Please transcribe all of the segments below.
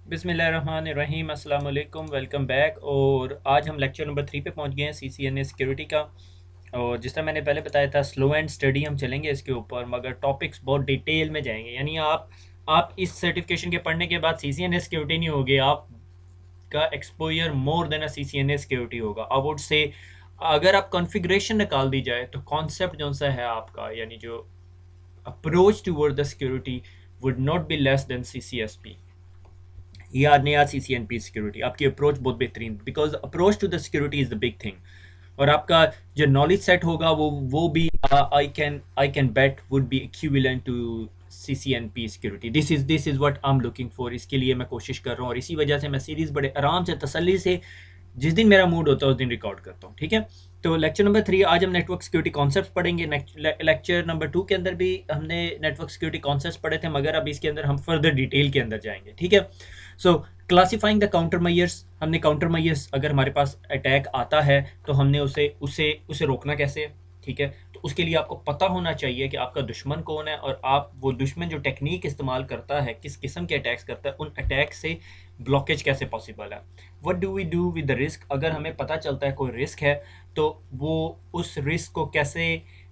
बिस्मिल्लाहिर्रहमानिर्रहीम, अस्सलाम वालेकुम, वेलकम बैक। और आज हम लेक्चर नंबर 3 पे पहुंच गए हैं, CCNA सिक्योरिटी का। और जिस तरह मैंने पहले बताया था, स्लो एंड स्टडी हम चलेंगे इसके ऊपर, मगर टॉपिक्स बहुत डिटेल में जाएंगे। यानी आप इस सर्टिफिकेशन के पढ़ने के बाद CCNA सिक्योरिटी नहीं होगी, आपका एक्सपोजर मोर देन अ CCNA सिक्योरिटी होगा। आई वुड से अगर आप कॉन्फ़िगरेशन निकाल दी जाए तो कॉन्सेप्ट जो सा है आपका, यानी जो approach toward the security would not be less than CCSP या नया CCNP सिक्योरिटी। आपकी अप्रोच बहुत बेहतरीन, because approach to the security is the big thing. और आपका जो नॉलेज सेट होगा वो भी I can bet would be equivalent to CCNP security. This is what I am looking for. इसके लिए मैं कोशिश कर रहा हूँ और इसी वजह से मैं सीरीज बड़े आराम से तसल्ली से जिस दिन मेरा मूड होता है उस दिन रिकॉर्ड करता हूँ। ठीक है, तो लेक्चर नंबर 3 आज हम नेटवर्क सिक्योरिटी कॉन्सेप्ट्स पढ़ेंगे। लेक्चर नंबर 2 के अंदर भी हमने नेटवर्क सिक्योरिटी कॉन्सेप्ट्स पढ़े थे, मगर अब इसके अंदर हम फर्दर डिटेल के अंदर जाएंगे। ठीक है, सो क्लासिफाइंग द काउंटर मैयर्स। हमने काउंटर मैयर्स, अगर हमारे पास अटैक आता है तो हमने उसे उसे उसे रोकना कैसे है। ठीक है, तो उसके लिए आपको पता होना चाहिए कि आपका दुश्मन कौन है, और आप वो दुश्मन जो टेक्निक इस्तेमाल करता है, किस किस्म के अटैक्स करता है, उन अटैक से ब्लॉकेज कैसे पॉसिबल है। What do we do with the risk. अगर हमें पता चलता है कोई रिस्क है तो वो उस रिस्क को कैसे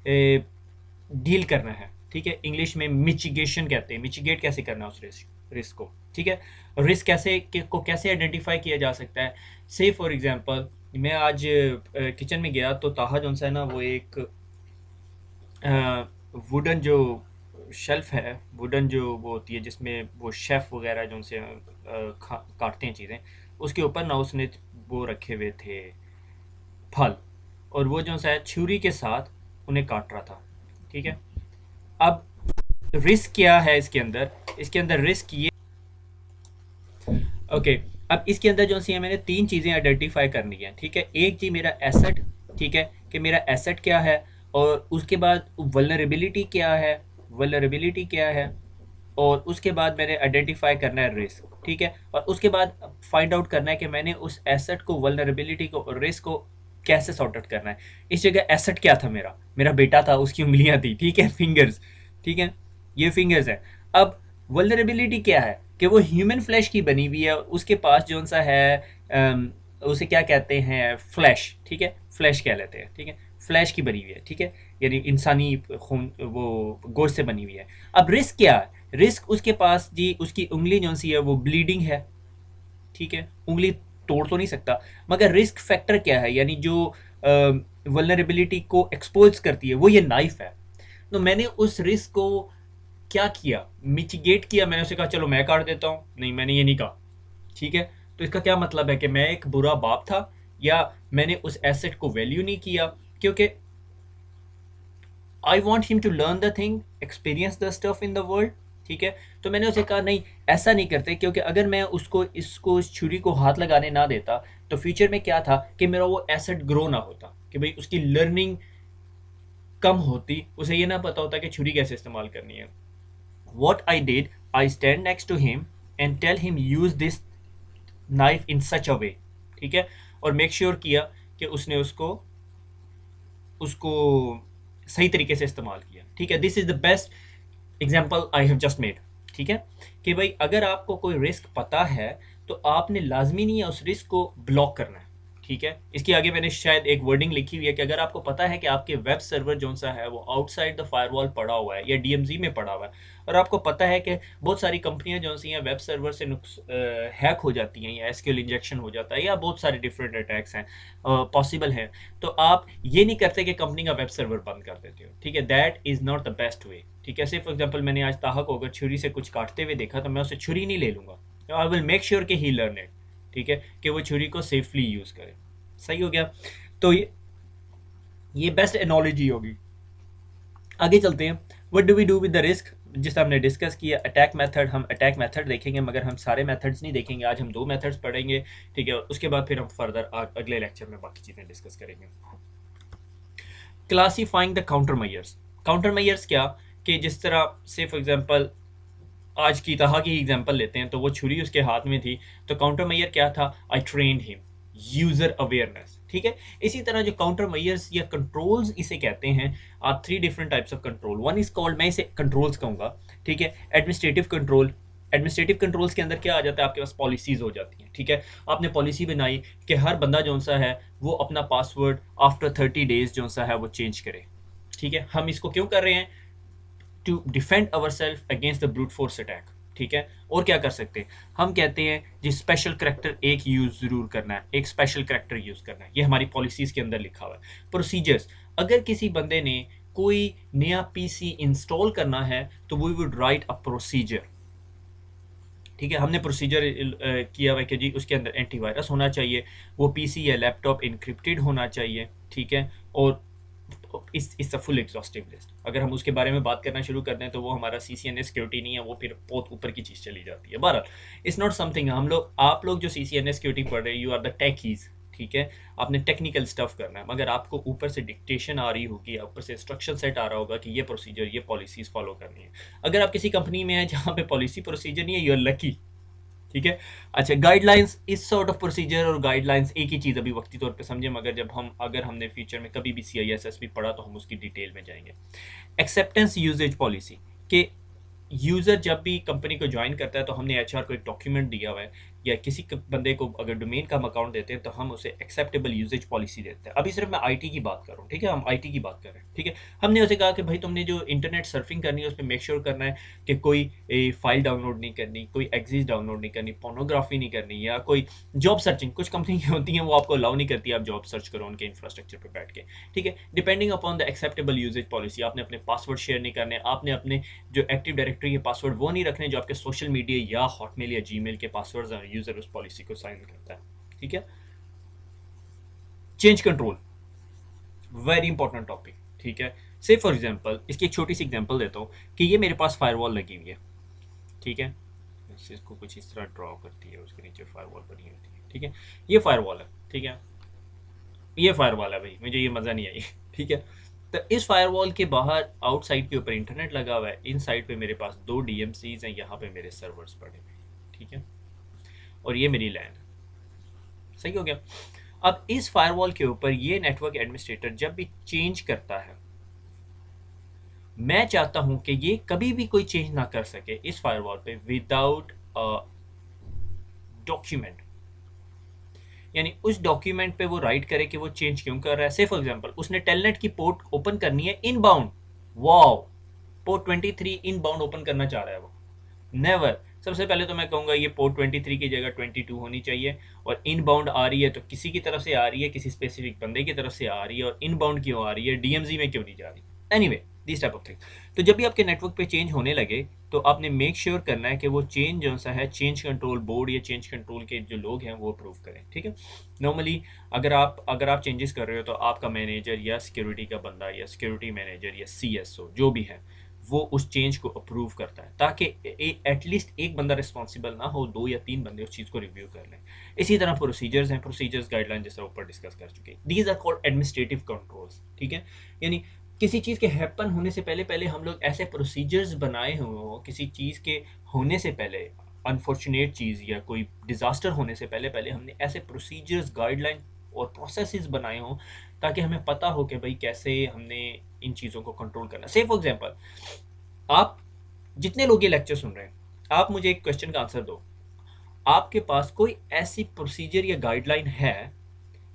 डील करना है। ठीक है, इंग्लिश में मिचिगेशन कहते हैं, मिचिगेट कैसे करना है उस रिस्क को। ठीक है, रिस्क को कैसे आइडेंटिफाई किया जा सकता है। से फॉर एग्जांपल मैं आज किचन में गया तो ताहा जो है ना, वो एक वुडन जो शेल्फ है, वुडन जो वो होती है जिसमें वो शेफ़ वगैरह जो उनसे काटते हैं चीज़ें, उसके ऊपर ना उसने वो रखे हुए थे फल, और वो जो है छुरी के साथ उन्हें काट रहा था। ठीक है, अब रिस्क क्या है इसके अंदर रिस्क ये। ओके, अब इसके अंदर जो सी है मैंने तीन चीज़ें आइडेंटिफाई करनी है। ठीक है, एक जी मेरा एसेट, ठीक है, कि मेरा एसेट क्या है, और उसके बाद वल्नरेबिलिटी क्या है, वल्नरेबिलिटी क्या है, और उसके बाद मैंने आइडेंटिफाई करना है रिस्क। ठीक है, और उसके बाद फाइंड आउट करना है कि मैंने उस एसेट को, वल्नरेबिलिटी को और रिस्क को कैसे सॉर्ट आउट करना है। इस जगह एसेट क्या था, मेरा मेरा बेटा था, उसकी उंगलियां थी। ठीक है, फिंगर्स। ठीक है, ये फिंगर्स है। अब वल्नरेबिलिटी क्या है कि वो ह्यूमन फ्लैश की बनी हुई है, उसके पास जो सा है उसे क्या कहते हैं, फ्लैश। ठीक है, फ्लैश कह लेते हैं। ठीक है, फ्लैश की बनी हुई है। ठीक है, यानी इंसानी खून, वो गोश्त से बनी हुई है। अब रिस्क क्या है, रिस्क उसके पास जी उसकी उंगली जो सी है वो ब्लीडिंग है। ठीक है, उंगली तोड़ तो नहीं सकता, मगर रिस्क फैक्टर क्या है, यानी जो वल्नरेबिलिटी को एक्सपोज करती है वो ये नाइफ है। तो मैंने उस रिस्क को क्या किया, मिटिगेट किया। मैंने उसे कहा चलो मैं काट देता हूँ, नहीं मैंने ये नहीं कहा। ठीक है, तो इसका क्या मतलब है कि मैं एक बुरा बाप था, या मैंने उस एसेट को वैल्यू नहीं किया, क्योंकि I want him to learn the thing, experience the stuff in the world. ठीक है, तो मैंने उसे कहा नहीं ऐसा नहीं करते, क्योंकि अगर मैं इसको इस छुरी को हाथ लगाने ना देता तो फ्यूचर में क्या था कि मेरा वो एसेट ग्रो ना होता, कि भाई उसकी लर्निंग कम होती, उसे ये ना पता होता कि छुरी कैसे इस्तेमाल करनी है। What I did, I stand next to him and tell him use this knife in such a way. ठीक है, और मेक श्योर किया कि उसने उसको उसको सही तरीके से इस्तेमाल किया। ठीक है, this is the best example I have just made. ठीक है, कि भाई अगर आपको कोई रिस्क पता है तो आपने लाजमी नहीं है उस रिस्क को ब्लॉक करना है। ठीक है, इसके आगे मैंने शायद एक वर्डिंग लिखी हुई है कि अगर आपको पता है कि आपके वेब सर्वर जो सा है वो आउटसाइड द फायरवॉल पड़ा हुआ है या DMZ में पड़ा हुआ है, और आपको पता है कि बहुत सारी कंपनियां जो सी हैं वेब सर्वर से हैक हो जाती हैं, या एसक्यूएल इंजेक्शन हो जाता है, या बहुत सारे डिफरेंट अटैक्स हैं पॉसिबल हैं, तो आप ये नहीं करते कि कंपनी का वेब सर्वर बंद कर देते हो। ठीक है, that is not the best way. ठीक है, फॉर एग्जाम्पल मैंने आज ताहा को अगर छुरी से कुछ काटते हुए देखा तो मैं उसे छुरी नहीं ले लूँगा, आई विल मेक श्योर कि ही लर्न इट। ठीक है, कि वो छुरी को सेफली यूज़ करे। सही हो गया, तो ये बेस्ट एनोलॉजी होगी। आगे चलते हैं, what do we do with the risk. जिस हमने डिस्कस किया अटैक मेथड, हम अटैक मेथड देखेंगे, मगर हम सारे मेथड्स नहीं देखेंगे। आज हम 2 मेथड्स पढ़ेंगे। ठीक है, उसके बाद फिर हम फर्दर अगले लेक्चर में बाकी चीज़ें डिस्कस करेंगे। Classifying the counter measures. Counter measures क्या, कि जिस तरह से फॉर एग्जांपल आज की तरह की एग्जांपल लेते हैं, तो वो छुरी उसके हाथ में थी, तो काउंटर मैयर क्या था, आई ट्रेंड हिम, यूजर अवेयरनेस। ठीक है, इसी तरह जो काउंटर मैयर्स या कंट्रोल्स इसे कहते हैं, आप 3 different types of control. One is called, मैं इसे कंट्रोल्स कहूंगा। ठीक है, एडमिनिस्ट्रेटिव कंट्रोल, एडमिनिस्ट्रेटिव कंट्रोल्स के अंदर क्या आ जाता है, आपके पास पॉलिसीज हो जाती हैं, ठीक है। आपने पॉलिसी बनाई कि हर बंदा जो सा है वो अपना पासवर्ड आफ्टर 30 डेज जो सा है वो चेंज करे, ठीक है। हम इसको क्यों कर रहे हैं? To defend our self against the brute force attack, ठीक है। और क्या कर सकते हैं? हम कहते हैं जी स्पेशल करेक्टर एक यूज जरूर करना है, एक स्पेशल करेक्टर यूज करना है, ये हमारी पॉलिसीज के अंदर लिखा हुआ है। प्रोसीजर्स, अगर किसी बंदे ने कोई नया पीसी इंस्टॉल करना है तो we would write a procedure, ठीक है। हमने प्रोसीजर किया हुआ है कि जी उसके अंदर एंटीवायरस होना चाहिए, वो पीसी या लैपटॉप इनक्रिप्टेड होना चाहिए, ठीक है। और इस फुल एग्जॉस्टिव लिस्ट, अगर हम उसके बारे में बात करना शुरू कर दें तो वो हमारा सीसीएनए सिक्योरिटी नहीं है, वो फिर बहुत ऊपर की चीज़ चली जाती है। बहरहाल इट्स नॉट समथिंग, हम लोग आप लोग जो सीसीएनए सिक्योरिटी पढ़ रहे हैं, यू आर द टेकीज, ठीक है। आपने टेक्निकल स्टफ करना है, मगर आपको ऊपर से डिक्टेशन आ रही होगी, ऊपर से इंस्ट्रक्शन सेट आ रहा होगा कि ये प्रोसीजर, ये पॉलिसीज फॉलो करनी है। अगर आप किसी कंपनी में हैं जहाँ पे पॉलिसी प्रोसीजर नहीं है, यू आर लकी, ठीक है। अच्छा, गाइडलाइंस, इस सॉर्ट ऑफ प्रोसीजर और गाइडलाइंस एक ही चीज़ अभी वक्ती तौर पे समझे, मगर जब हम अगर हमने फ्यूचर में कभी भी CISSP पढ़ा तो हम उसकी डिटेल में जाएंगे। एक्सेप्टेंस यूजेज पॉलिसी के यूज़र जब भी कंपनी को ज्वाइन करता है तो हमने HR को एक डॉक्यूमेंट दिया हुआ है, या किसी बंदे को अगर डोमेन का हम अकाउंट देते हैं तो हम उसे एक्सेप्टेबल यूजेज पॉलिसी देते हैं। अभी सिर्फ मैं IT की बात कर रहा हूँ, ठीक है, हम IT की बात कर रहे हैं, ठीक है। हमने उसे कहा कि भाई तुमने जो इंटरनेट सर्फिंग करनी है उस पर मेक श्योर करना है कि कोई फाइल डाउनलोड नहीं करनी, कोई एग्जिस्ट डाउनलोड नहीं करनी, पोर्नोग्राफी नहीं करनी, या कोई जॉब सर्चिंग, कुछ कंपनी होती हैं वो आपको अलाउ नहीं करती आप जॉब सर्च करो उनके इंफ्रास्ट्रक्चर पर बैठ के, ठीक है। Depending upon the acceptable usage policy, आपने अपने पासवर्ड शेयर नहीं करने, आपने अपने जो एक्टिव डायरेक्टरी के पासवर्ड वो नहीं रखने जो आपके सोशल मीडिया या हॉटमेल या जीमेल के पासवर्ड्स हैं, यूजर उस पॉलिसी को साइन करता है, ठीक है। Change control, very important topic, ठीक है। से फॉर एग्जांपल इसकी एक छोटी सी एग्जांपल देता हूँ कि ये मेरे पास फायरवॉल लगी हुई है, ठीक है। इसको कुछ इस तरह ड्रॉ करती है, उसके नीचे फायरवॉल बनी होती है, ठीक है। ये फायरवॉल है, ठीक है, ये फायरवॉल है भाई, मुझे ये मज़ा नहीं आई, ठीक है। तो इस फायरवॉल के बाहर आउटसाइड के ऊपर इंटरनेट लगा हुआ है, इन साइड पे मेरे पास 2 DMCs हैं, यहाँ पे मेरे सर्वर्स पड़े हुए हैं, ठीक है। और ये मेरी लैन है, सही हो गया। अब इस फायरवॉल के ऊपर ये नेटवर्क एडमिनिस्ट्रेटर जब भी चेंज करता है, मैं चाहता हूं कि ये कभी भी कोई चेंज ना कर सके इस फायरवॉल पे विदाउट डॉक्यूमेंट, यानी उस डॉक्यूमेंट पे वो राइट करे कि वो चेंज क्यों कर रहा है। से फॉर एग्जांपल उसने टेलनेट की पोर्ट ओपन करनी है inbound, wow, port 23 inbound open करना चाह रहा है वो, नेवर। सबसे पहले तो मैं कहूंगा ये पोर्ट 23 की जगह 22 होनी चाहिए, और इनबाउंड आ रही है तो किसी की तरफ से आ रही है, किसी स्पेसिफिक बंदे की तरफ से आ रही है, और इनबाउंड क्यों आ रही है, DMZ में क्यों नहीं जा रही, anyway this type of thing. तो जब भी आपके नेटवर्क पे चेंज होने लगे तो आपने मेक श्योर करना है कि वो चेंज जो सा है चेंज कंट्रोल बोर्ड या चेंज कंट्रोल के जो लोग हैं वो अप्रूव करें, ठीक है। नॉर्मली अगर आप चेंजेस कर रहे हो तो आपका मैनेजर या सिक्योरिटी का बंदा या सिक्योरिटी मैनेजर या CSO जो भी है वो उस चेंज को अप्रूव करता है, ताकि एटलीस्ट एक बंदा रिस्पॉन्सिबल ना हो, 2 या 3 बंदे उस चीज़ को रिव्यू कर लें। इसी तरह प्रोसीजर्स हैं, प्रोसीजर्स गाइडलाइन जैसा ऊपर डिस्कस कर चुके हैं, these are called administrative controls, ठीक है। यानी किसी चीज़ के हैपन होने से पहले पहले हम लोग ऐसे प्रोसीजर्स बनाए हुए हों, किसी चीज़ के होने से पहले, अनफॉर्चुनेट चीज़ या कोई डिज़ास्टर होने से पहले पहले हमने ऐसे प्रोसीजर्स, गाइडलाइन और प्रोसेसेस बनाए हों ताकि हमें पता हो कि भाई कैसे हमने इन चीज़ों को कंट्रोल करना। से फॉर एग्जांपल आप जितने लोग ये लेक्चर सुन रहे हैं, आप मुझे एक क्वेश्चन का आंसर दो, आपके पास कोई ऐसी प्रोसीजर या गाइडलाइन है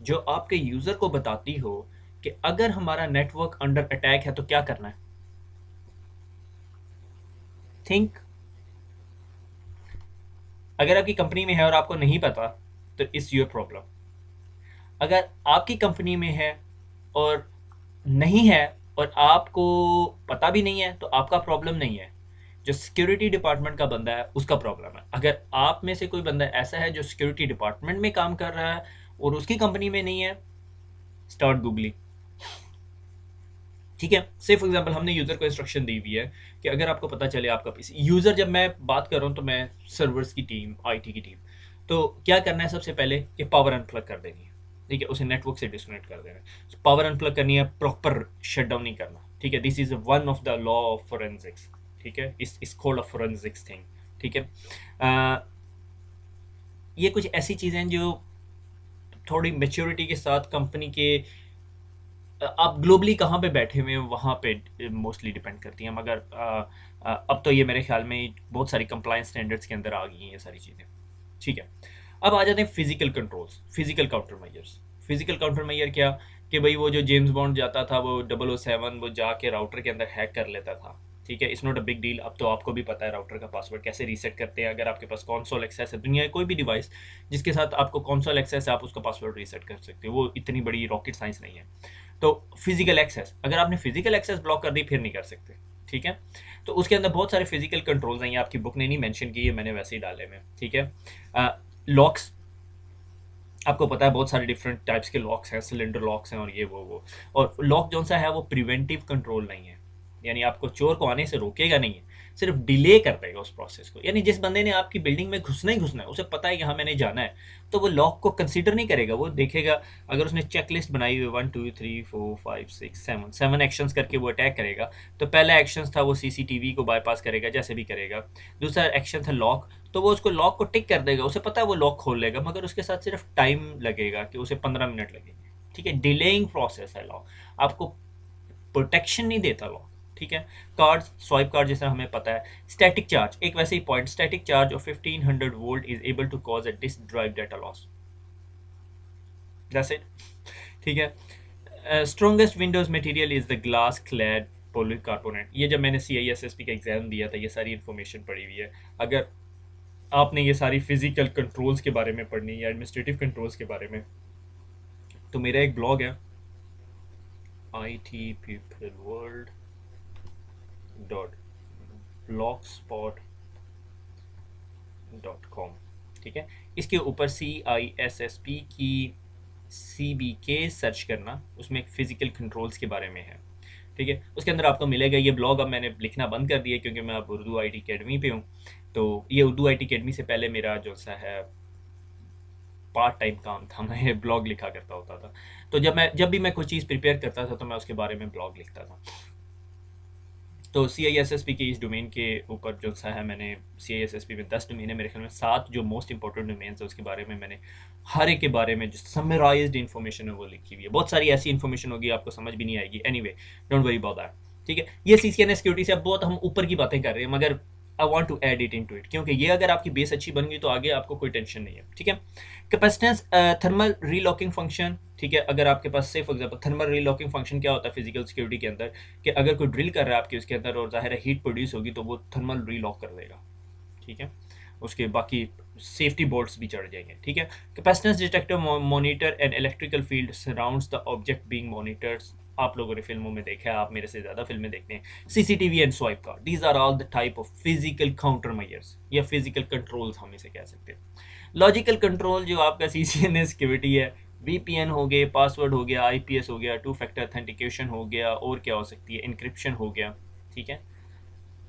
जो आपके यूजर को बताती हो कि अगर हमारा नेटवर्क अंडर अटैक है तो क्या करना है? थिंक। अगर आपकी कंपनी में है और आपको नहीं पता तो इट्स योर प्रॉब्लम। अगर आपकी कंपनी में है और नहीं है और आपको पता भी नहीं है तो आपका प्रॉब्लम नहीं है, जो सिक्योरिटी डिपार्टमेंट का बंदा है उसका प्रॉब्लम है। अगर आप में से कोई बंदा ऐसा है जो सिक्योरिटी डिपार्टमेंट में काम कर रहा है और उसकी कंपनी में नहीं है, स्टार्ट गूगलिंग, ठीक है। से फॉर एग्जांपल हमने यूजर को इंस्ट्रक्शन दी हुई है कि अगर आपको पता चले आपका पीसी यूजर, जब मैं बात कर रहा हूँ तो मैं सर्वर्स की टीम, IT की टीम, तो क्या करना है सबसे पहले कि पावर अनप्लग कर देनी है, ठीक है, उसे नेटवर्क से डिस्कनेक्ट कर देना है। पावर अनप्लग करनी है, प्रॉपर शटडाउन नहीं करना, ठीक है। This is one of the law of forensics, ठीक है, इस कॉल्ड ऑफ फोरेंसिक्स थिंग, ठीक है। ये कुछ ऐसी चीज़ें हैं जो थोड़ी मेच्योरिटी के साथ कंपनी के आप ग्लोबली कहाँ पे बैठे हुए हैं वहाँ पे मोस्टली डिपेंड करती हैं, मगर अब तो ये मेरे ख्याल में बहुत सारी कंप्लायंस स्टैंडर्ड्स के अंदर आ गई हैं ये सारी चीज़ें। ठीक है, अब आ जाते हैं physical controls, physical counter measures. Physical counter measure क्या, कि भाई वो जो जेम्स बॉन्ड जाता था वो 007 वो जाके राउटर के अंदर हैक कर लेता था। ठीक है, it's not a big deal. अब तो आपको भी पता है राउटर का पासवर्ड कैसे रीसेट करते हैं। अगर आपके पास कंसोल एक्सेस है, दुनिया का कोई भी डिवाइस जिसके साथ आपको कंसोल एक्सेस है, आप उसका पासवर्ड रीसेट कर सकते हो। वो इतनी बड़ी रॉकेट साइंस नहीं है। तो फिजिकल एक्सेस, अगर आपने फिजिकल एक्सेस ब्लॉक कर दी फिर नहीं कर सकते। ठीक है, तो उसके अंदर बहुत सारे फिजिकल कंट्रोल्स हैं, ये आपकी बुक ने नहीं मेंशन की है, मैंने वैसे ही डाले में। ठीक है, लॉक्स, आपको पता है बहुत सारे डिफरेंट टाइप्स के लॉक्स हैं, सिलेंडर लॉक्स हैं और ये वो। और लॉक जो सा है वो प्रिवेंटिव कंट्रोल नहीं है, यानी आपको चोर को आने से रोकेगा नहीं है, सिर्फ डिले कर देगा उस प्रोसेस को। यानी जिस बंदे ने आपकी बिल्डिंग में घुसना ही घुसना है, उसे पता है कि हाँ मैंने जाना है, तो वो लॉक को कंसीडर नहीं करेगा। वो देखेगा, अगर उसने चेक लिस्ट बनाई हुई 1 2 3 4 5 6 7 एक्शंस करके वो अटैक करेगा, तो पहला एक्शन था वो सीसीटीवी को बाईपास करेगा जैसे भी करेगा। दूसरा एक्शन था लॉक, तो वो उसको लॉक को टिक कर देगा, उसे पता है वो लॉक खोल लेगा, मगर उसके साथ सिर्फ टाइम लगेगा कि उसे 15 मिनट लगेंगे। ठीक है, डिलेइंग प्रोसेस है लॉक, आपको प्रोटेक्शन नहीं देता लॉक। ठीक है, कार्ड, स्वाइप कार्ड जैसा हमें पता है। स्टैटिक चार्ज, एक वैसे ही point, static charge of 1500 volt is able to cause a disk drive data loss, that's it. ठीक है, strongest windows material is the glass clad polycarbonate. ये जब मैंने CISSP का एग्जाम दिया था, ये सारी इन्फॉर्मेशन पड़ी हुई है। अगर आपने ये सारी फिजिकल कंट्रोल्स के बारे में पढ़नी या एडमिनिस्ट्रेटिव कंट्रोल्स के बारे में, तो मेरा एक ब्लॉग है itpeopleworld.blogspot.com। ठीक है, इसके ऊपर CISSP की CBK सर्च करना, उसमें फिजिकल कंट्रोल्स के बारे में है। ठीक है, उसके अंदर आपको मिलेगा ये ब्लॉग। अब मैंने लिखना बंद कर दिया क्योंकि मैं अब उर्दू IT अकेडमी पे हूँ। तो ये उर्दू IT अकेडमी से पहले मेरा जो सा है पार्ट टाइम काम था, मैं ब्लॉग लिखा करता होता था। तो जब भी मैं कोई चीज़ प्रिपेयर करता था तो मैं उसके बारे में ब्लॉग लिखता था। तो CISSP के इस डोमेन के ऊपर जो सा है, मैंने CISSP में 10 डोमेन है मेरे ख्याल में, 7 जो मोस्ट इंपॉर्टेंट डोमेन्स है उसके बारे में मैंने हर एक के बारे में जो समराइज्ड इन्फॉर्मेशन है वो लिखी हुई है। बहुत सारी ऐसी इन्फॉर्मेशन होगी आपको समझ भी नहीं आएगी, anyway don't worry about that. ठीक है, ये CCNA सिक्योरिटी से अब बहुत हम ऊपर की बातें कर रहे हैं, मगर I want to add it into it, क्योंकि ये अगर आपकी बेस अच्छी बन गई तो आगे आपको कोई टेंशन नहीं है। ठीक है, कैपेसिटेंस थर्मल रीलॉकिंग फंक्शन। ठीक है, अगर आपके पास से फॉर एग्जांपल थर्मल रीलॉकिंग फंक्शन क्या होता है फिजिकल सिक्योरिटी के अंदर, कि अगर कोई ड्रिल कर रहा है आपके उसके अंदर और जाहिर है हीट प्रोड्यूस होगी, तो वो थर्मल रीलॉक कर देगा। ठीक है, उसके बाकी सेफ्टी बोल्ट्स भी चढ़ जाएंगे। ठीक है, capacitance detector monitor and electrical field surrounds the object being monitored. आप लोगों ने फिल्मों में देखा है, आप मेरे से ज़्यादा फिल्में देखते हैं। CCTV and swipe card, these are all the type of physical counter measures या फिजिकल कंट्रोल्स हम इसे कह सकते हैं। लॉजिकल कंट्रोल जो आपका CCNA सिक्योरिटी है, VPN हो गए, पासवर्ड हो गया, IPS हो गया, टू फैक्टर ऑथेंटिकेशन हो गया, और क्या हो सकती है, इंक्रिप्शन हो गया। ठीक है,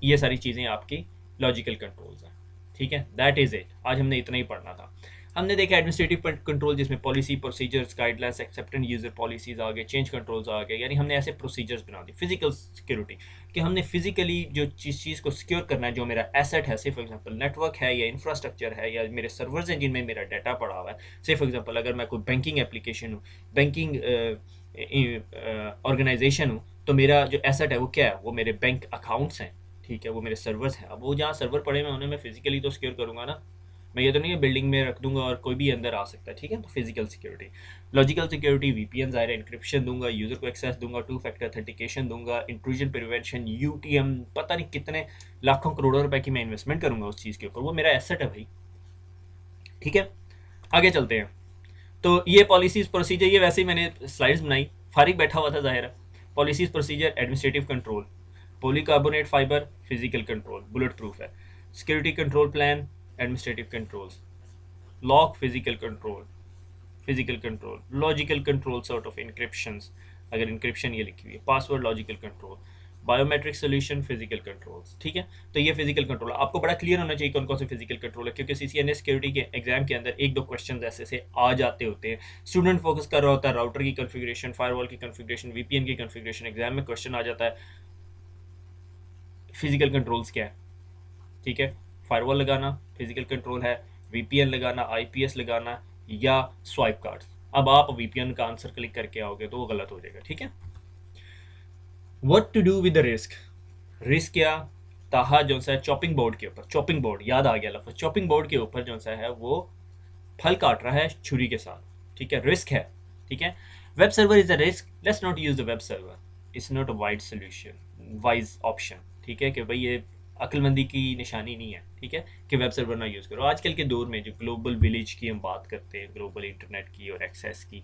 ये सारी चीज़ें आपकी लॉजिकल कंट्रोल्स हैं। ठीक है, दैट इज़ इट, आज हमने इतना ही पढ़ना था। हमने देखा एडमिनिस्ट्रेटिव कंट्रोल, जिसमें policy, procedures, guidelines, acceptant user policies आ गए, चेंज कंट्रोल्स आ गए, यानी हमने ऐसे प्रोसीजर्स बना दी। फिजिकल सिक्योरिटी, कि हमने फिजिकली जो चीज़ को सिक्योर करना है, जो मेरा एसेट है, से फॉर एग्जांपल नेटवर्क है या इंफ्रास्ट्रक्चर है या मेरे सर्वर्स हैं जिनमें मेरा डाटा पड़ा हुआ है। से फॉर एग्जांपल अगर मैं कोई बैंकिंग एप्लीकेशन हूँ, बैंकिंग ऑर्गेनाइजेशन हूँ, तो मेरा जो एसेट है वो क्या है, वो मेरे बैंक अकाउंट्स हैं। ठीक है, वो मेरे सर्वर्स हैं। अब वो जहाँ सर्वर पड़े हैं उन्हें मैं फिजिकली तो सिक्योर करूँगा ना, मैं ये तो नहीं है बिल्डिंग में रख दूंगा और कोई भी अंदर आ सकता है। ठीक है, तो physical security. Logical security, VPN ज़ाहिर है, इंक्रिप्शन दूंगा, यूज़र को एक्सेस दूंगा, टू फैक्टर ऑथेंटिकेशन दूंगा, इंट्रूजन प्रिवेंशन, UTM, पता नहीं कितने लाखों करोड़ों रुपए की मैं इन्वेस्टमेंट करूंगा उस चीज़ के ऊपर, वो मेरा एसेट है भाई। ठीक है, आगे चलते हैं। तो ये पॉलिसीज प्रोसीजर, ये वैसे ही मैंने स्लाइड्स बनाई, फारिग बैठा हुआ था ज़ाहिर है। Policies procedure, administrative control, polycarbonate fibre, physical control, bullet proof है। Security control plan, administrative controls, lock, physical control, logical control sort of encryptions, अगर इंक्रिप्शन ये लिखी हुई है, password, logical control, biometric solution, physical controls. ठीक है, तो ये फिजिकल कंट्रोल आपको बड़ा क्लियर होना चाहिए कौन कौन से फिजिकल कंट्रोल है, क्योंकि CCNA सिक्योरिटी के एग्जाम के अंदर एक दो क्वेश्चन ऐसे से आ जाते होते हैं। स्टूडेंट फोकस कर रहा होता है राउटर की कॉन्फ़िगरेशन, फायरवॉल की कॉन्फ़िगरेशन, VPN की कॉन्फ़िगरेशन, एग्जाम में क्वेश्चन आ जाता है फिजिकल कंट्रोल्स क्या है। ठीक है, फायरवॉल लगाना फिजिकल कंट्रोल है, VPN लगाना, IPS लगाना, या स्वाइप कार्ड्स। अब आप वीपीएन का आंसर क्लिक करके आओगे तो वो गलत हो जाएगा, ठीक है। What to do with the risk, risk क्या, ताहा जो सा चॉपिंग बोर्ड के ऊपर, चॉपिंग बोर्ड याद आ गया लफ्ज़, चॉपिंग बोर्ड के ऊपर जो सा है वो फल काट रहा है छुरी के साथ, ठीक है, रिस्क है, ठीक है। Web server is a risk, let's not use the web server, it's not a wide solution, wise option, ठीक है, कि भाई ये अक्लमंदी की निशानी नहीं है, ठीक है, कि वेब सर्वर ना यूज़ करो। आजकल के दौर में जो ग्लोबल विलेज की हम बात करते हैं, ग्लोबल इंटरनेट की और एक्सेस की,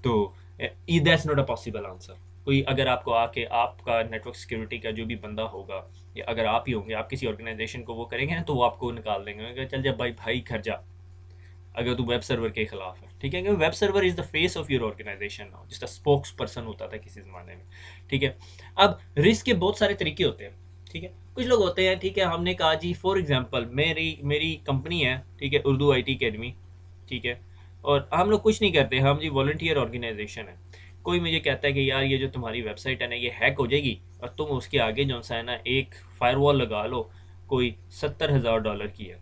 तो that's not a possible answer. कोई अगर आपको आके आपका नेटवर्क सिक्योरिटी का जो भी बंदा होगा, या अगर आप ही होंगे, आप किसी ऑर्गेनाइजेशन को वो करेंगे ना, तो वो आपको निकाल देंगे, चल जा भाई भाई घर जा, अगर तू वेब सर्वर के खिलाफ है, ठीक है, क्योंकि web server is the face of your organisation now, जिसका स्पोक्स पर्सन होता था किसी ज़माने में, ठीक है। अब रिस्क के बहुत सारे तरीके होते हैं, ठीक है। कुछ लोग होते हैं, ठीक है, हमने कहा जी फॉर एग्जांपल मेरी मेरी कंपनी है, ठीक है, उर्दू आईटी अकेडमी, ठीक है, और हम लोग कुछ नहीं करते, हम जी वॉलंटियर ऑर्गेनाइजेशन है। कोई मुझे कहता है कि यार ये जो तुम्हारी वेबसाइट है ना ये हैक हो जाएगी, और तुम उसके आगे जो सा है ना एक फायरवॉल लगा लो, कोई $70,000 की है,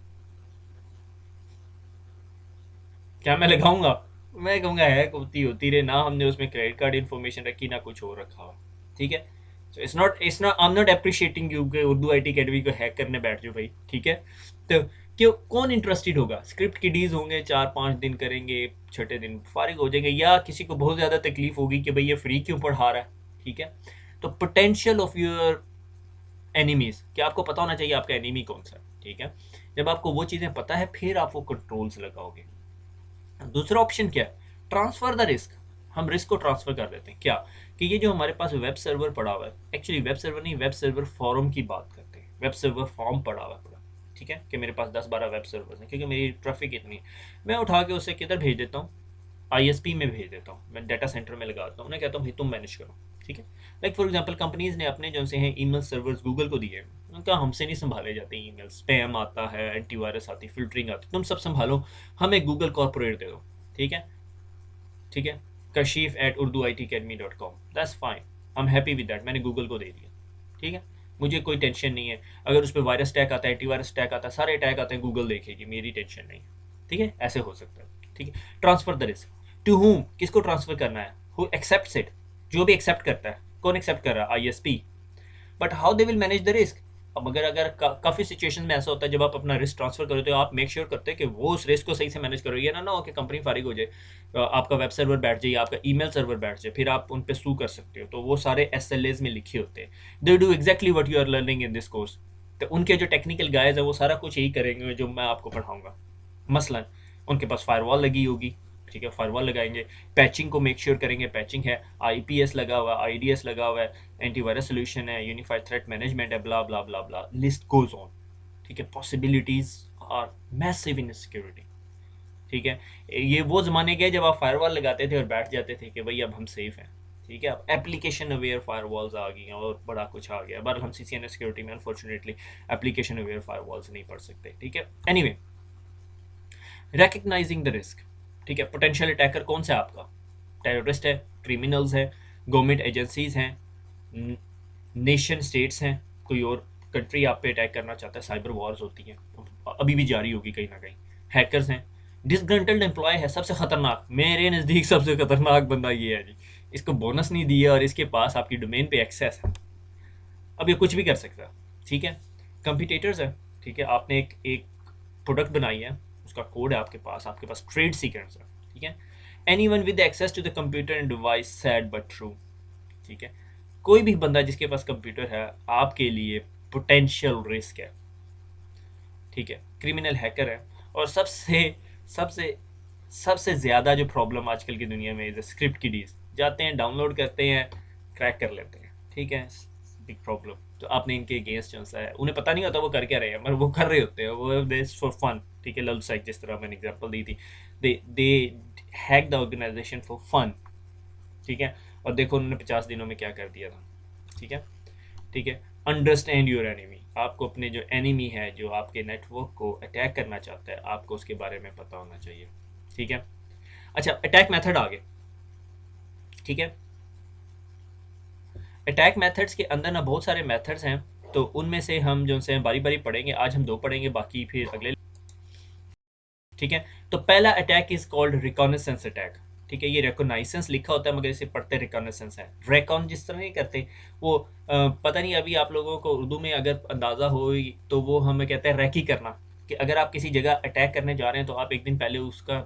क्या मैं लगाऊंगा? मैं कहूँगा हैक होती रहे ना, हमने उसमें क्रेडिट कार्ड इन्फॉर्मेशन रखी ना कुछ और रखा हुआ, ठीक है। So it's not I am not appreciating you कि उर्दू आईटी अकेडमी को हैक करने बैठ जाओ भाई, ठीक है। तो क्यों, कौन इंटरेस्टेड होगा? स्क्रिप्ट किडीज होंगे, 4-5 दिन करेंगे, छठे दिन फारिग हो जाएंगे, या किसी को बहुत ज़्यादा तकलीफ होगी कि भाई ये फ्री क्यों पढ़ा रहा है, ठीक है। तो पोटेंशियल ऑफ योर एनिमीज, क्या आपको पता होना चाहिए आपका एनिमी कौन सा है, ठीक है। जब आपको वो चीज़ें पता है फिर आप वो कंट्रोल्स लगाओगे। दूसरा ऑप्शन क्या है, ट्रांसफर द रिस्क, हम रिस्क को ट्रांसफर कर देते हैं, क्या कि ये जो हमारे पास वेब सर्वर पड़ा हुआ है, एक्चुअली वेब सर्वर नहीं, वेब सर्वर फॉर्म की बात करते हैं, वेब सर्वर फॉर्म पड़ा हुआ है पूरा, ठीक है, कि मेरे पास 10-12 वेब सर्वर हैं, क्योंकि मेरी ट्रैफिक इतनी है, मैं उठा के उसे किधर भेज देता हूँ, आईएसपी में भेज देता हूँ, मैं डाटा सेंटर में लगाता हूँ, उन्हें कहता हूँ भाई तुम मैनेज करो, ठीक है। लाइक फॉर एग्जांपल कंपनीज ने अपने जो से हैं ईमेल सर्वर्स गूगल को दिए हैं, उनका हमसे नहीं संभाले जाते, ईमेल स्पैम आता है, एंटीवायरस आती है, फिल्टरिंग आती है, तुम सब संभालो, हमें गूगल कॉर्पोरेट दे दो, ठीक है, ठीक है, Kashif at Urdu I T academy dot com, that's fine, I am happy with that, मैंने गूगल को दे दिया, ठीक है, मुझे कोई टेंशन नहीं है, अगर उस पर वायरस टैग आता है, एंटीवायरस टैग आता है, सारे टैग आते हैं, गूगल देखेगी, मेरी टेंशन नहीं, ठीक है, ऐसे हो सकता है, ठीक है। Transfer the risk to whom, किसको ट्रांसफर करना है, हु एक्सेप्ट्स इट, जो भी एक्सेप्ट करता है, कौन एक्सेप्ट कर रहा है, ISP, but how they will manage the risk. अब अगर काफ़ी सिचुएशन में ऐसा होता है जब आप अपना रिस्क ट्रांसफर करो तो आप मेक श्योर करते हैं कि वो उस रिस्क को सही से मैनेज करो, ये ना हो कि कंपनी फारिग हो जाए, आपका वेब सर्वर बैठ जाए, आपका ईमेल सर्वर बैठ जाए, फिर आप उन पे सू कर सकते हो, तो वो सारे एसएलएस में लिखे होते हैं, they do exactly what you are learning in this course, तो उनके जो टेक्निकल गाइज है वो सारा कुछ यही करेंगे जो मैं आपको पढ़ाऊंगा। मसलन उनके पास फायरवॉल लगी होगी, ठीक है, फायरवॉल लगाएंगे, पैचिंग को मेक श्योर करेंगे, पैचिंग है, आईपीएस लगा हुआ है, आईडीएस लगा हुआ है, एंटीवायरस सोल्यूशन है, यूनिफाइड थ्रेट मैनेजमेंट है, blah blah blah blah, list goes on, ठीक है। Possibilities are massive in security, ठीक है। ये वो ज़माने गए जब आप फायरवॉल लगाते थे और बैठ जाते थे कि भाई अब हम सेफ हैं, ठीक है। अब एप्लीकेशन अवेयर फायरवॉल्स आ गई हैं और बड़ा कुछ आ गया, बट हम सीसीएनए सिक्योरिटी में अनफॉर्चुनेटली एप्लीकेशन अवेयर फायरवॉल्स नहीं पढ़ सकते, ठीक है। एनीवे, रिकग्नाइजिंग द रिस्क, ठीक है, पोटेंशियल अटैकर कौन सा है आपका, टेररिस्ट है, क्रिमिनल्स है, गवर्नमेंट एजेंसीज हैं, नेशन स्टेट्स हैं, कोई और कंट्री आप पे अटैक करना चाहता है, साइबर वॉर्स होती हैं, अभी भी जारी होगी कहीं ना कहीं, हैकर्स हैं, डिसग्रंटल्ड एम्प्लॉय है, सबसे खतरनाक, मेरे नज़दीक सबसे खतरनाक बंदा ये है जी, इसको बोनस नहीं दिया और इसके पास आपकी डोमेन पे एक्सेस है, अब ये कुछ भी कर सकता है, ठीक है। कंपिटेटर्स है, ठीक है, आपने एक एक प्रोडक्ट बनाई है, उसका कोड है आपके पास ट्रेड सीक्रेट्स है, ठीक है। Anyone with access to the computer and device, sad but true, ठीक है, कोई भी बंदा जिसके पास कंप्यूटर है आपके लिए पोटेंशियल रिस्क है, ठीक है, क्रिमिनल हैकर है, और सबसे सबसे सबसे ज़्यादा जो प्रॉब्लम आजकल की दुनिया में इज स्क्रिप्ट किडीज, जाते हैं डाउनलोड करते हैं, क्रैक कर लेते हैं, ठीक है, बिग प्रॉब्लम। तो आपने इनके अगेंस्ट जो सा है, उन्हें पता नहीं होता वो कर क्या रहे हैं, मगर वो कर रहे होते हैं, वो बेस्ट फॉर फन, ठीक है, लव साइक जिस तरह मैंने एग्जांपल दी थी, they hack the organisation for fun, ठीक है, और देखो उन्होंने 50 दिनों में क्या कर दिया था, ठीक है, ठीक है। अंडरस्टैंड योर एनिमी, आपको अपने जो एनिमी है जो आपके नेटवर्क को अटैक करना चाहता है, आपको उसके बारे में पता होना चाहिए, ठीक है। अच्छा, अटैक मेथड आगे, ठीक है, अटैक मेथड्स के अंदर ना बहुत सारे मेथड्स हैं, तो उनमें से हम जो से बारी बारी पढ़ेंगे, आज हम 2 पढ़ेंगे, बाकी फिर अगले, ठीक है। तो पहला attack is called reconnaissance attack, ठीक है, ये रिकॉग्नाइजेंस लिखा होता है मगर इसे पढ़ते रिकॉग्नाइजेंस है। रेकॉन जिस तरह नहीं करते वो पता नहीं अभी आप लोगों को उर्दू में अगर अंदाज़ा हो तो वो हमें कहते हैं रैकी करना, कि अगर आप किसी जगह अटैक करने जा रहे हैं तो आप एक दिन पहले उसका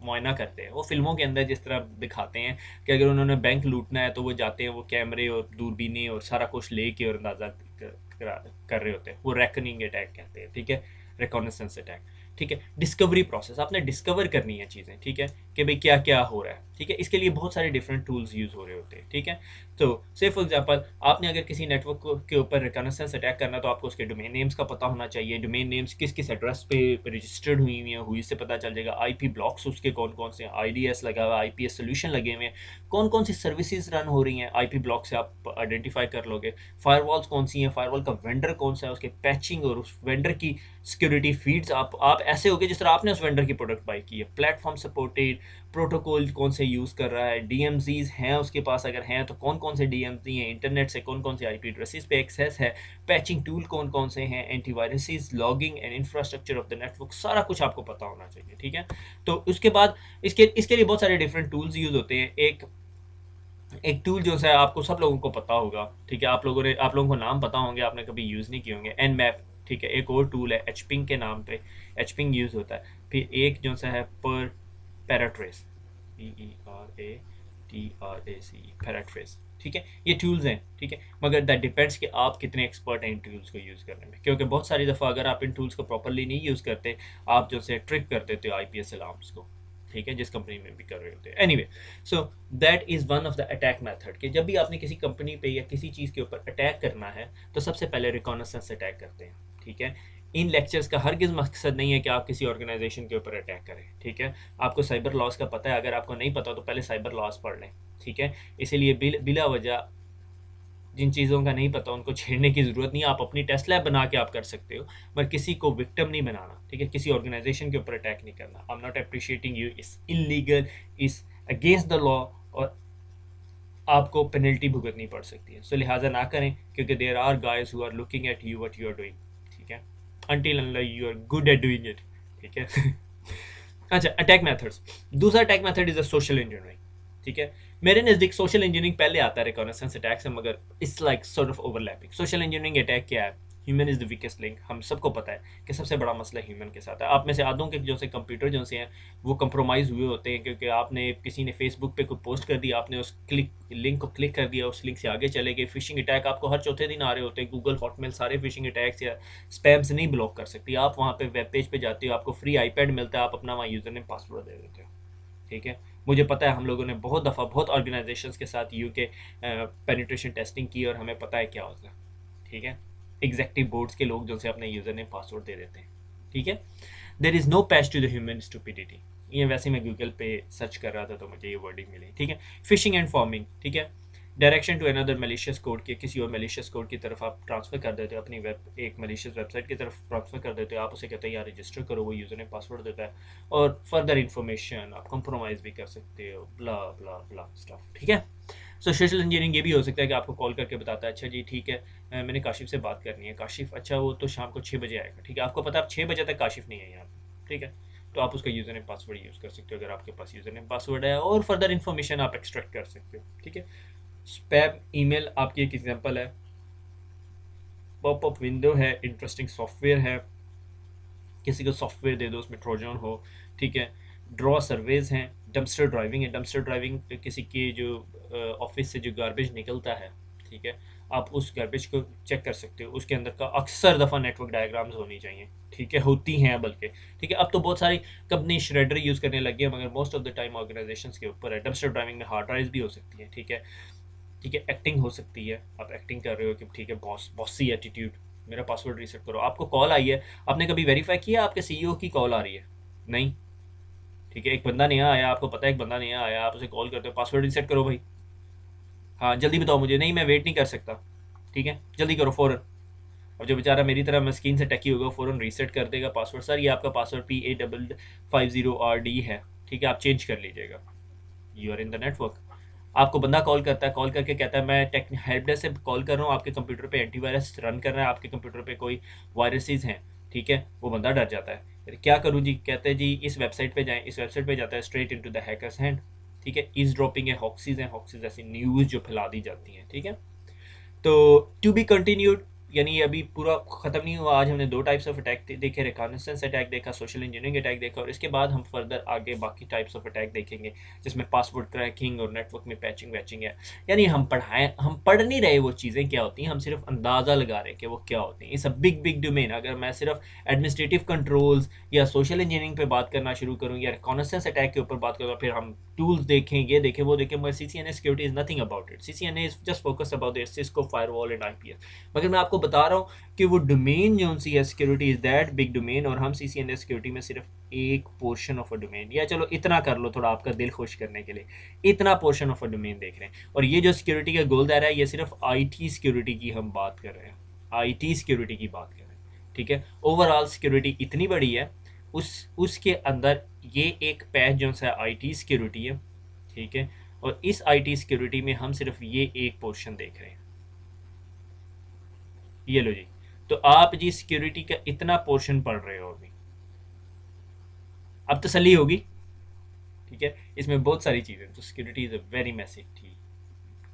मुआयना करते हैं। वो फिल्मों के अंदर जिस तरह दिखाते हैं कि अगर उन्होंने बैंक लूटना है तो वो जाते हैं, वो कैमरे और दूरबीनें और सारा कुछ लेके और अंदाज़ा कर रहे होते हैं, वो रेकनिंग अटैक कहते हैं। ठीक है, रिकॉग्निसेंस अटैक। ठीक है, डिस्कवरी प्रोसेस, आपने डिस्कवर करनी है चीज़ें। ठीक है, कि भाई क्या क्या हो रहा है। ठीक है, इसके लिए बहुत सारे डिफरेंट टूल्स यूज़ हो रहे होते हैं। ठीक है, तो से फॉर एग्जांपल आपने अगर किसी नेटवर्क के ऊपर रिकॉग्निसेंस अटैक करना तो आपको उसके डोमेन नेम्स का पता होना चाहिए। डोमेन नेम्स किस किस एड्रेस पे रजिस्टर्ड हुई हैं, हुई से पता चल जाएगा। आईपी ब्लॉक्स उसके कौन कौन से, आईडीएस लगा हुआ है, आईपीएस सोल्यूशन लगे हुए हैं, कौन कौन सी सर्विसेज रन हो रही हैं आईपी ब्लॉक से आप आइडेंटिफाई कर लोगे। फायरवॉल्स कौन सी हैं, फायरवॉल का वेंडर कौन सा है, उसके पैचिंग और उस वेंडर की सिक्योरिटी फीड्स आप ऐसे होगे जिस तरह आपने उस वेंडर की प्रोडक्ट बाई की है। प्लेटफॉर्म सपोर्टेड, प्रोटोकॉल कौन से यूज़ कर रहा है, डीएमजीज हैं उसके पास, अगर हैं तो कौन कौन से डीएमजी हैं, इंटरनेट से कौन कौन से आईपी एड्रेसेस पे एक्सेस है, पैचिंग टूल कौन कौन से हैं, antiviruses, logging and infrastructure of the network, सारा कुछ आपको पता होना चाहिए। ठीक है, तो उसके बाद इसके लिए बहुत सारे डिफरेंट टूल्स यूज़ होते हैं। एक एक टूल जो है आपको सब लोगों को पता होगा। ठीक है, आप लोगों को नाम पता होंगे, आपने कभी यूज़ नहीं किए होंगे, एन मैप। ठीक है, एक और टूल है एचपिंग के नाम पे, एचपिंग यूज़ होता है। फिर एक जो सा है पर पैराट्रेस, PERATRACE, पैराट्रेस। ठीक है, ये टूल्स हैं। ठीक है, मगर दैट डिपेंड्स कि आप कितने एक्सपर्ट हैं इन टूल्स को यूज़ करने में, क्योंकि बहुत सारी दफ़ा अगर आप इन टूल्स को प्रॉपरली नहीं यूज़ करते, आप जो से ट्रिक कर देते हो आईपीएस अलार्म्स को। ठीक है, जिस कंपनी में भी कर रहे होते हैं। Anyway, so that is one of the attack method, कि जब भी आपने किसी कंपनी पे या किसी चीज़ के ऊपर अटैक करना है तो सबसे पहले रिकॉनेसेंस अटैक करते हैं। ठीक है, इन लेक्चर्स का हरगिज़ मकसद नहीं है कि आप किसी ऑर्गेनाइजेशन के ऊपर अटैक करें। ठीक है, आपको साइबर लॉस का पता है, अगर आपको नहीं पता तो पहले साइबर लॉस पढ़ लें। ठीक है, इसीलिए बिला वजह जिन चीज़ों का नहीं पता उनको छेड़ने की ज़रूरत नहीं है। आप अपनी टेस्ट लैब बना के आप कर सकते हो, पर किसी को विक्टिम नहीं बनाना। ठीक है, किसी ऑर्गेनाइजेशन के ऊपर अटैक नहीं करना। I am not appreciating you, इस इलीगल, इस अगेंस्ट द लॉ, और आपको पेनल्टी भुगतनी पड़ सकती है। सो लिहाजा ना करें, क्योंकि there are guys who are looking at you what you are doing. ठीक है, until unless you are good at doing it. ठीक है अच्छा, अटैक मेथड्स। दूसरा attack method is a social engineering. ठीक है, मेरे नज़दीक सोशल इंजीनियरिंग पहले आता है रिकॉनेसेंस अटैक से, मगर it's like sort of overlapping. Social engineering attack क्या है? Human is the weakest link. हम सबको पता है कि सबसे बड़ा मसला ह्यूमन के साथ है। आप में से आधों के जो से कंप्यूटर जो से हैं वो कंप्रोमाइज़ हुए होते हैं, क्योंकि आपने किसी ने फेसबुक पे कोई पोस्ट कर दिया, आपने उस लिंक को क्लिक कर दिया, उस लिंक से आगे चले गए। फिशिंग अटैक आपको हर चौथे दिन आ रहे होते हैं। गूगल, हॉटमेल, सारे फिशिंग अटैक्स या स्पैम से नहीं ब्लॉक कर सकती। आप वहाँ पे वेब पेज पे जाते हो, आपको फ्री आईपैड मिलता है, आप अपना वहाँ यूज़र नेम पासवर्ड दे देते हो। ठीक है, मुझे पता है हम लोगों ने बहुत दफ़ा बहुत ऑर्गेनाइजेशंस के साथ यूके पेनिट्रेशन टेस्टिंग की और हमें पता है क्या होता है। ठीक है, एग्जेक्टिव बोर्ड्स के लोग जो से अपने यूज़र नेम पासवर्ड दे देते हैं। ठीक है, there is no patch to the human stupidity. ये वैसे मैं गूगल पे सर्च कर रहा था तो मुझे ये वर्डिंग मिली। ठीक है, फिशिंग एंड फॉर्मिंग। ठीक है, direction to another malicious code के किसी और मलिशियस कोड की तरफ आप ट्रांसफ़र कर देते हो, अपनी एक मलिशियस वेबसाइट की तरफ ट्रांसफ़र कर देते हो। आप उसे कहते हैं यार रजिस्टर करो, वो यूज़र नेम पासवर्ड देता है, और फर्दर इन्फॉर्मेशन आप कंप्रोमाइज़ भी कर सकते हो, ब्ला ब्ला ब्ला स्टफ। ठीक है, सो सोशल इंजीनियरिंग ये भी हो सकता है कि आपको कॉल करके बताता है, अच्छा जी ठीक है, मैंने काशिफ से बात करनी है। काशिफ, अच्छा वो तो शाम को 6 बजे आएगा। ठीक है, आपको पता है आप 6 बजे तक काशिफ नहीं है यहाँ पर। ठीक है, तो आप उसका यूज़र नेम पासवर्ड यूज़ कर सकते हो अगर आपके पास यूज़र नेम पासवर्ड है, और फर्दर इन्फॉर्मेशन आप एक्सट्रैक्ट कर सकते हो। ठीक है, स्पैम ईमेल आपकी एक एग्जांपल है। पॉपअप विंडो है, इंटरेस्टिंग सॉफ्टवेयर है, किसी को सॉफ्टवेयर दे दो उसमें ट्रोजन हो। ठीक है, ड्रॉ सर्वेज हैं, डम्पस्टर ड्राइविंग है। डम्पस्टर ड्राइविंग किसी के जो ऑफिस से जो गार्बेज निकलता है, ठीक है, आप उस गार्बेज को चेक कर सकते हो। उसके अंदर का अक्सर दफ़ा नेटवर्क डायग्राम्स होनी चाहिए। ठीक है, होती हैं बल्कि। ठीक है, अब तो बहुत सारी कंपनी श्रेडर यूज़ करने लगी है, मगर most of the time organisations के ऊपर है। डम्पस्टर ड्राइविंग में हार्ड ड्राइव भी हो सकती है। ठीक है, ठीक है, एक्टिंग हो सकती है, आप एक्टिंग कर रहे हो कि ठीक है बॉसी एटीट्यूड, मेरा पासवर्ड रीसेट करो। आपको कॉल आई है, आपने कभी वेरीफाई किया आपके सीईओ की कॉल आ रही है? नहीं। ठीक है, एक बंदा नया आया, आपको पता है एक बंदा नया आया, आप उसे कॉल करते हो, पासवर्ड रीसेट करो भाई। हाँ जल्दी बताओ मुझे। नहीं मैं वेट नहीं कर सकता। ठीक है, जल्दी करो फ़ौरन। अब जो बेचारा मेरी तरह मस्कीन से टकी होगा फ़ौरन रीसेट कर देगा पासवर्ड। सर ये आपका पासवर्ड PA50RD है। ठीक है, आप चेंज कर लीजिएगा। You are in the network. आपको बंदा कॉल करता है, कॉल करके कहता है मैं टेक हेल्प डेस्क से कॉल कर रहा हूँ, आपके कंप्यूटर पे एंटीवायरस रन कर रहा है, आपके कंप्यूटर पे कोई वायरसेस हैं। ठीक है, वो बंदा डर जाता है, फिर क्या करूँ जी? कहते हैं जी इस वेबसाइट पे जाएं। इस वेबसाइट पे जाता है, straight into the hackers hand. ठीक है। ईज ड्रॉपिंग है, हॉक्सीज हैं, हॉक्सीज ऐसी न्यूज़ जो फैला दी जाती हैं, ठीक है। तो टू बी कंटिन्यूड, यानी ये अभी पूरा ख़त्म नहीं हुआ। आज हमने दो टाइप्स ऑफ अटैक देखे, रिकॉनेसेंस अटैक देखा, सोशल इंजीनियरिंग अटैक देखा, और इसके बाद हम फर्दर आगे बाकी टाइप्स ऑफ अटैक देखेंगे, जिसमें पासवर्ड क्रैकिंग और नेटवर्क में पैचिंग वैचिंग है। यानी हम पढ़ नहीं रहे वो चीज़ें क्या होती हैं, हम सिर्फ अंदाज़ा लगा रहे हैं कि वो क्या होती हैं। It's a big big domain. अगर मैं सिर्फ एडमिनिस्ट्रेटिव कंट्रोल्स या सोशल इंजीनियरिंग पे बात करना शुरू करूँ या रिकॉनेसेंस अटैक के ऊपर बात करूँ, फिर हम टूल्स देखें, ये देखें, वो देखें, मगर CCNA security is nothing about it. CCNA is just focus about Cisco firewall and IPS। मगर मैं आपको बता रहा हूँ कि वो डोमेन जो सी है security is that big domain, और हम CCNA सिक्योरिटी में सिर्फ एक पोर्शन ऑफ अ डोमेन, या चलो इतना कर लो थोड़ा आपका दिल खुश करने के लिए, इतना पोर्शन ऑफ अ डोमेन देख रहे हैं। और ये जो सिक्योरिटी का गोल दायरा है, ये सिर्फ IT सिक्योरिटी की हम बात कर रहे हैं, IT सिक्योरिटी की बात कर रहे हैं, ठीक है। ओवरऑल सिक्योरिटी इतनी बड़ी है, उसके अंदर ये एक पैच जो सा IT सिक्योरिटी है, ठीक है। और इस IT सिक्योरिटी में हम सिर्फ ये एक पोर्शन देख रहे हैं। ये लो जी, तो आप जी सिक्योरिटी का इतना पोर्शन पढ़ रहे हो अभी, अब तसल्ली होगी, ठीक है। इसमें बहुत सारी चीज़ें, तो security is a very massive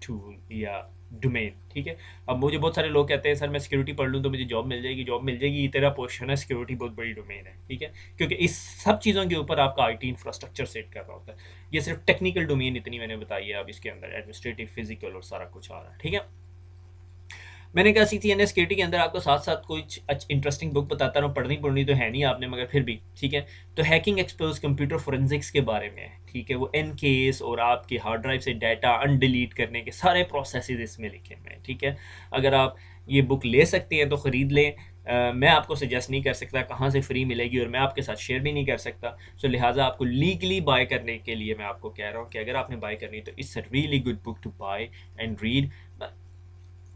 tool या डोमेन, ठीक है। अब मुझे बहुत सारे लोग कहते हैं सर मैं सिक्योरिटी पढ़ लूँ तो मुझे जॉब मिल जाएगी, जॉब मिल जाएगी, ये तेरा पोर्शन है, सिक्योरिटी बहुत बड़ी डोमेन है, ठीक है। क्योंकि इस सब चीज़ों के ऊपर आपका IT इंफ्रास्ट्रक्चर सेट कर रहा होता है। ये सिर्फ टेक्निकल डोमेन इतनी मैंने बताई है, अब इसके अंदर एडमिनिस्ट्रेटिव, फिजिकल और सारा कुछ आ रहा है, ठीक है। मैंने कहा CCNA सिक्योरिटी के अंदर आपको साथ साथ कुछ इंटरेस्टिंग बुक बताता रहा हूँ, पढ़नी तो है नहीं आपने, मगर फिर भी ठीक है। तो हैकिंग एक्सपोज कंप्यूटर फोरेंसिक्स के बारे में है, ठीक है। वो एनकेस और आपके हार्ड ड्राइव से डाटा अनडिलीट करने के सारे प्रोसेसेस इसमें लिखे हुए हैं, ठीक है। अगर आप ये बुक ले सकते हैं तो ख़रीद लें। मैं आपको सजेस्ट नहीं कर सकता कहाँ से फ्री मिलेगी, और मैं आपके साथ शेयर भी नहीं कर सकता। सो लिहाजा आपको लीगली बाय करने के लिए मैं आपको कह रहा हूँ कि अगर आपने बाय करनी तो it's a really good book to buy and read.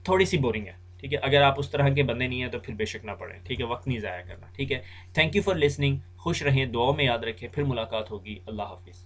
थोड़ी सी बोरिंग है, ठीक है। अगर आप उस तरह के बंदे नहीं हैं तो फिर बेशक ना पढ़ें, ठीक है। वक्त नहीं ज़ाया करना, ठीक है। Thank you for listening. खुश रहें, दुआओं में याद रखें, फिर मुलाकात होगी। अल्लाह हाफिज़।